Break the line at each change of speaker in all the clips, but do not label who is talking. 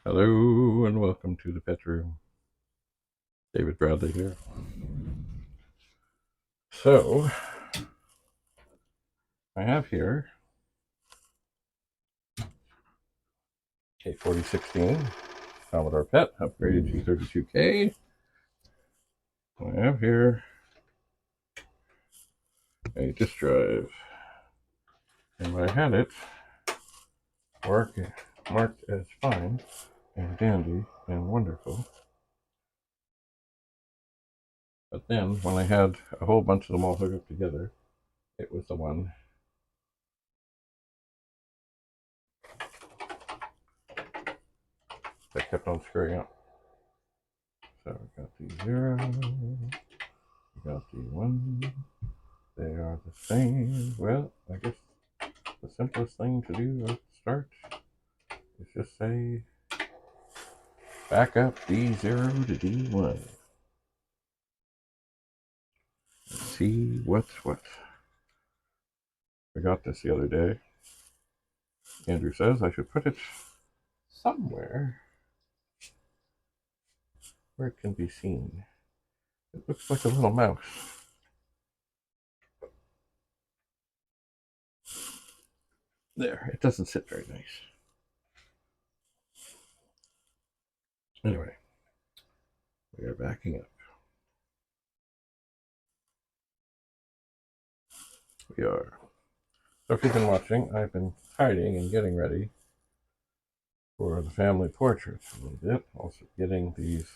Hello and welcome to the pet room. David Bradley here. So, I have here a 4016 Commodore PET upgraded G32K. I have here a disk drive, and I had it marked as fine and dandy and wonderful. But then, when I had a whole bunch of them all hooked up together, it was the one that kept on screwing up. So we got the 0, we got the 1. They are the same. Well, I guess the simplest thing to do at the start is just say back up D0 to D1. Let's see what's what. I got this the other day. Andrew says I should put it somewhere where it can be seen. It looks like a little mouse. There, it doesn't sit very nice. Anyway, we are backing up. We are. So if you've been watching, I've been hiding and getting ready for the family portrait a little bit. Also getting these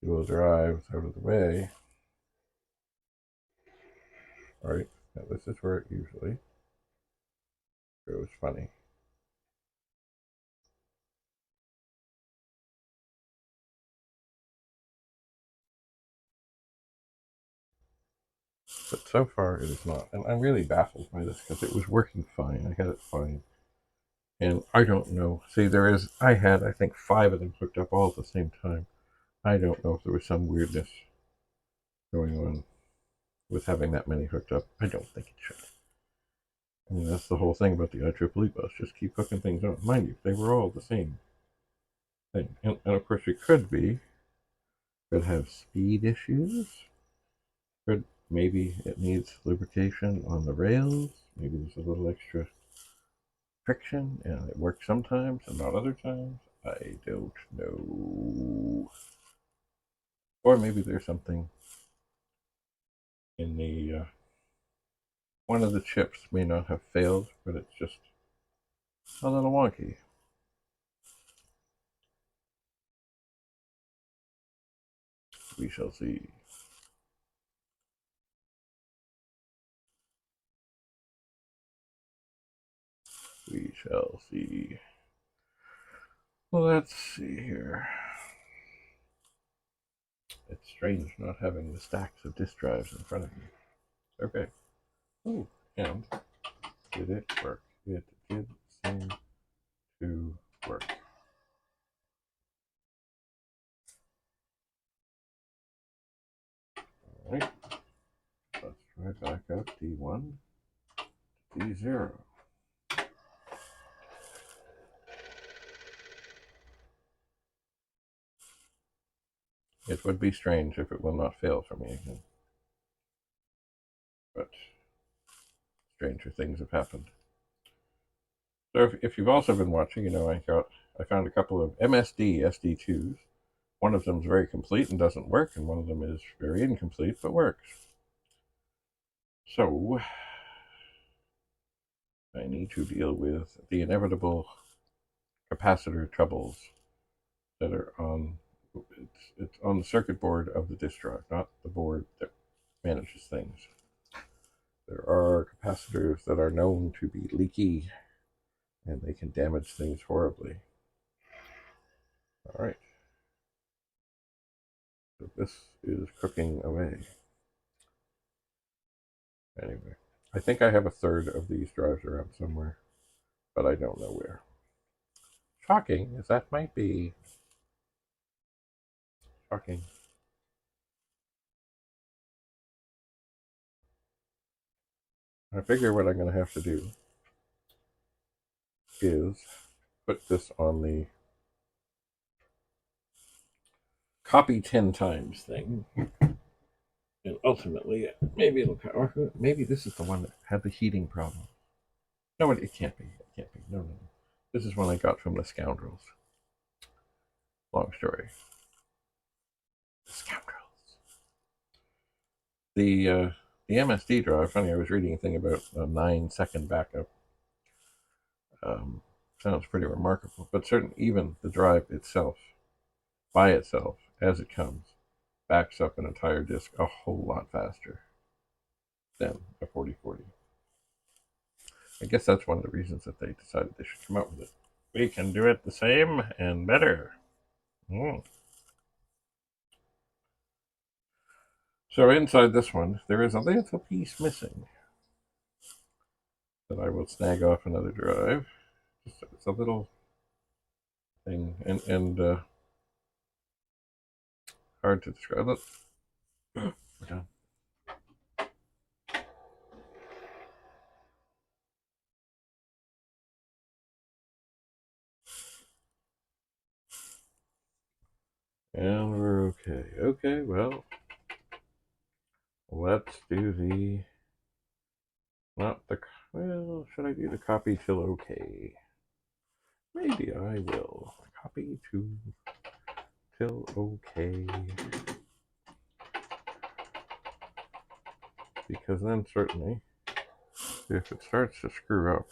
dual drives out of the way. All right, now this is where it usually goes funny. But so far it is not. And I'm really baffled by this because it was working fine. I had it fine. And I don't know. See, I had, I think, 5 of them hooked up all at the same time. I don't know if there was some weirdness going on with having that many hooked up. I don't think it should. I mean, that's the whole thing about the IEEE bus. Just keep hooking things up. Mind you, they were all the same thing. And of course, it could have speed issues. Maybe it needs lubrication on the rails. Maybe there's a little extra friction and it works sometimes and not other times. I don't know. Or maybe there's something in the one of the chips may not have failed, but it's just a little wonky. We shall see. We shall see. Let's see here. It's strange not having the stacks of disk drives in front of me. Okay. Oh, and did it work? It did seem to work. All right. Let's try back up D1 to D0. It would be strange if it will not fail for me again. But stranger things have happened. So if you've also been watching, you know I found a couple of MSD SD2s. One of them is very complete and doesn't work, and one of them is very incomplete but works. So I need to deal with the inevitable capacitor troubles that are on it's on the circuit board of the disk drive, not the board that manages things. There are capacitors that are known to be leaky and they can damage things horribly. All right. So this is cooking away. Anyway, I think I have a third of these drives around somewhere, but I don't know where. Shocking as that might be. Shocking. I figure what I'm going to have to do is put this on the copy 10 times thing. And ultimately, maybe maybe this is the one that had the heating problem. No, it can't be. It can't be. No. This is one I got from the scoundrels. Long story. The scoundrels. The MSD drive. Funny, I was reading a thing about a 9-second backup. Sounds pretty remarkable, but even the drive itself, by itself, as it comes, backs up an entire disk a whole lot faster than a 4040. I guess that's one of the reasons that they decided they should come out with it. We can do it the same and better. So inside this one, there is a little piece missing that I will snag off another drive. It's a little thing, and hard to describe. Look, we're done. And we're okay. Okay, well, let's do the, not the, well, should I do the copy till okay? Maybe I will. Copy to till okay. Because then certainly, if it starts to screw up,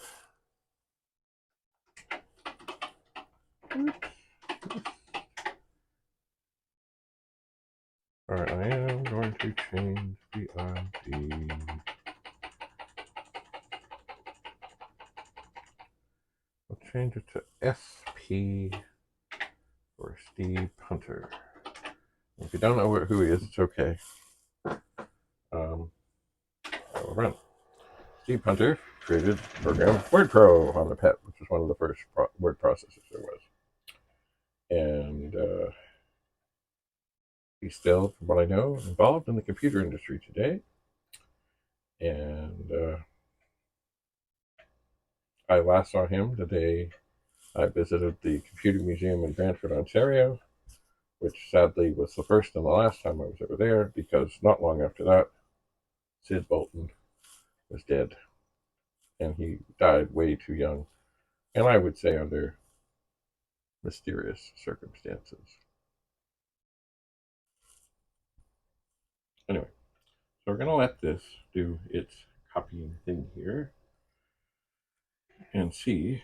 alright, I am going to change the ID. I'll change it to SP for Steve Hunter. If you don't know who he is, it's okay. I will run. Steve Hunter created the program WordPro on the PET, which was one of the first word processors there was. And he's still, from what I know, involved in the computer industry today. And I last saw him the day I visited the Computer Museum in Brantford, Ontario, which sadly was the first and the last time I was ever there, because not long after that, Sid Bolton was dead. And he died way too young. And I would say under mysterious circumstances. Anyway, so we're going to let this do its copying thing here and see.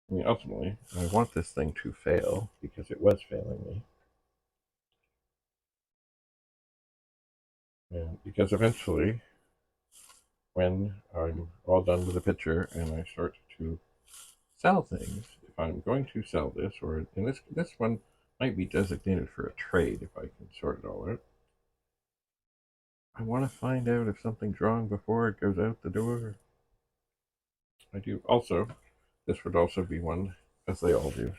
I mean, ultimately, I want this thing to fail because it was failing me. And because eventually, when I'm all done with the picture and I start to sell things, if I'm going to sell this, or in this one might be designated for a trade if I can sort it all out. I want to find out if something's wrong before it goes out the door. I do. Also, this would also be one, as they all do.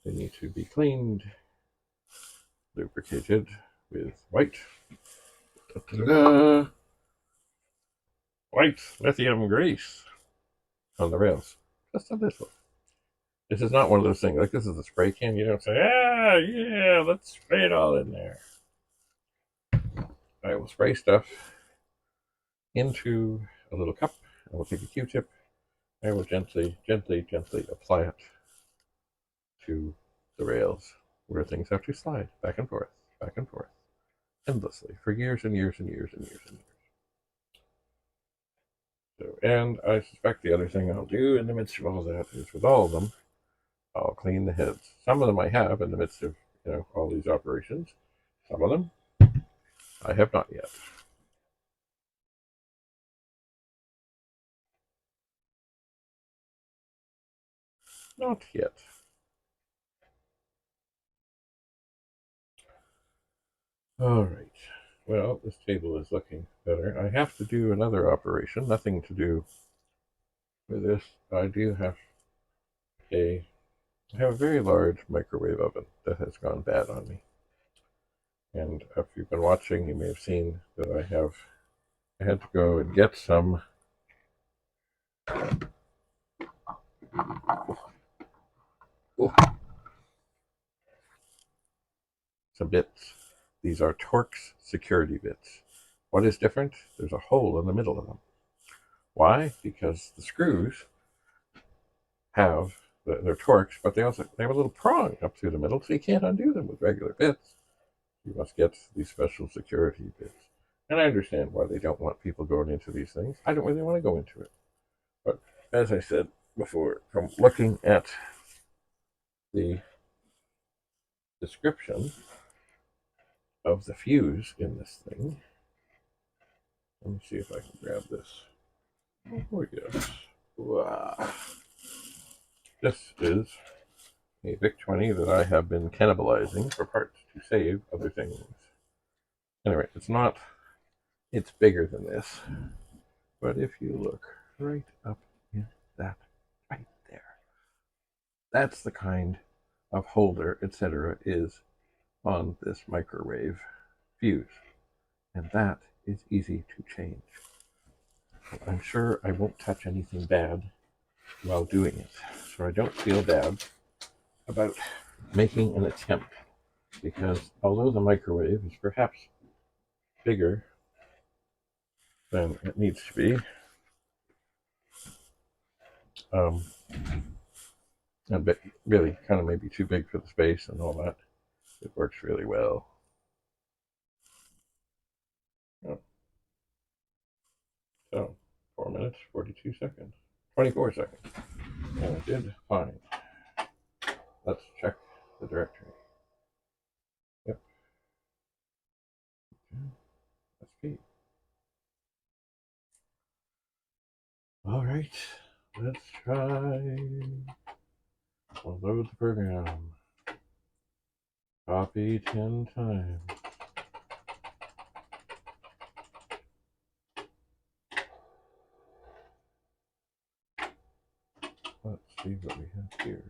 They need to be cleaned, lubricated with white. Ta-da! White lithium grease on the rails. Just a little. This is not one of those things, like this is a spray can. You don't say, yeah, let's spray it all in there. I will spray stuff into a little cup. I will take a Q-tip. I will gently apply it to the rails where things have to slide back and forth, endlessly for years and years and years and years and years. So, and I suspect the other thing I'll do in the midst of all that is with all of them, I'll clean the heads. Some of them I have in the midst of all these operations. Some of them I have not yet. Not yet. All right. Well, this table is looking better. I have to do another operation. Nothing to do with this. I have a very large microwave oven that has gone bad on me. And if you've been watching, you may have seen that I had to go and get some to bits. These are Torx security bits. What is different? There's a hole in the middle of them. Why? Because the screws have, they're Torx, but they have a little prong up through the middle, so you can't undo them with regular bits. You must get these special security bits. And I understand why they don't want people going into these things. I don't really want to go into it. But as I said before, from looking at the description of the fuse in this thing, let me see if I can grab this. Oh, yes. Wow. This is a VIC-20 that I have been cannibalizing for parts to save other things. Anyway, it's bigger than this. But if you look right up in that, right there, that's the kind of holder, etc., is on this microwave fuse. And that is easy to change. I'm sure I won't touch anything bad while doing it, so I don't feel bad about making an attempt, because although the microwave is perhaps bigger than it needs to be, and really kind of maybe too big for the space and all that, it works really well. Oh. So 4 minutes 42 seconds, 24 seconds, and I did fine. Let's check the directory. Yep. That's key. All right, let's try. We'll load the program. Copy 10 times. Let's see what we have here.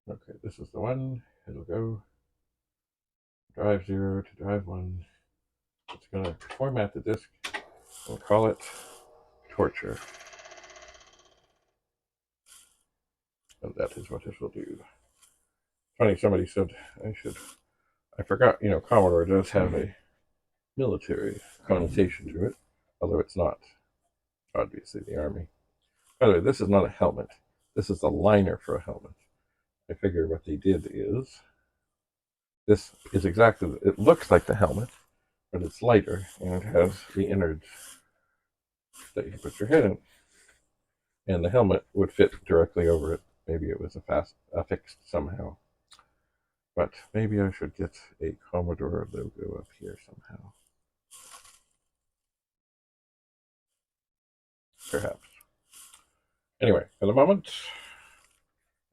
Okay, this is the one. It'll go drive 0 to drive 1. It's going to format the disk. We'll call it torture. And that is what this will do. Funny, somebody said I forgot, Commodore does have a military connotation to it, although it's not, obviously, the Army. By the way, this is not a helmet. This is the liner for a helmet. I figure what they did is, this is exactly, it looks like the helmet, but it's lighter, and it has the innards that you put your head in. And the helmet would fit directly over it. Maybe it was affixed somehow. But maybe I should get a Commodore logo up here somehow. Perhaps. Anyway, for the moment,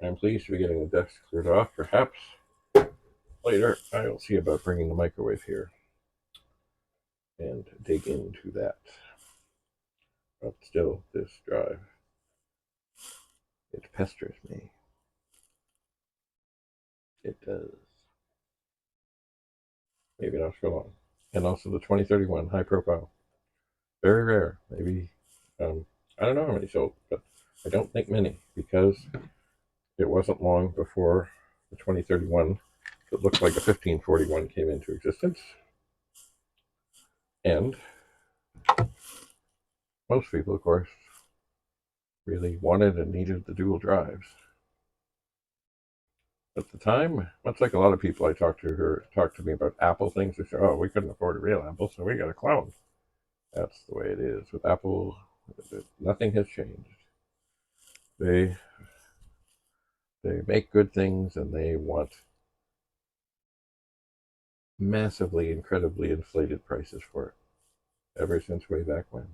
I'm pleased to be getting the desk cleared off. Perhaps later I will see about bringing the microwave here and dig into that. But still, this drive, it pesters me. It does. Maybe not for long. And also the 2031 high profile. Very rare. Maybe, I don't know how many sold, but I don't think many, because it wasn't long before the 2031 that looked like a 1541 came into existence. And most people, of course, really wanted and needed the dual drives. At the time, much like a lot of people I talked to me about Apple things, they say, oh, we couldn't afford a real Apple, so we got a clone. That's the way it is. With Apple, nothing has changed. They make good things, and they want massively, incredibly inflated prices for it, ever since way back when.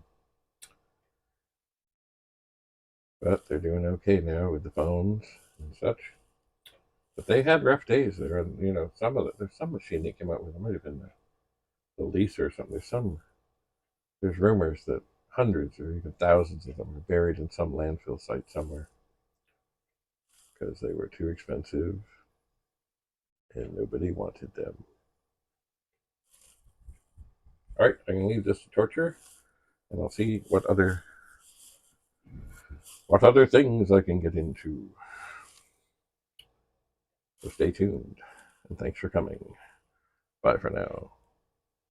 But they're doing okay now with the phones and such. But they had rough days. There are, there's some machine they came out with. It might have been the Lisa or something. There's rumors that hundreds or even thousands of them are buried in some landfill site somewhere because they were too expensive and nobody wanted them. All right, I'm gonna leave this to torture, and I'll see what other things I can get into. So stay tuned, and thanks for coming. Bye for now.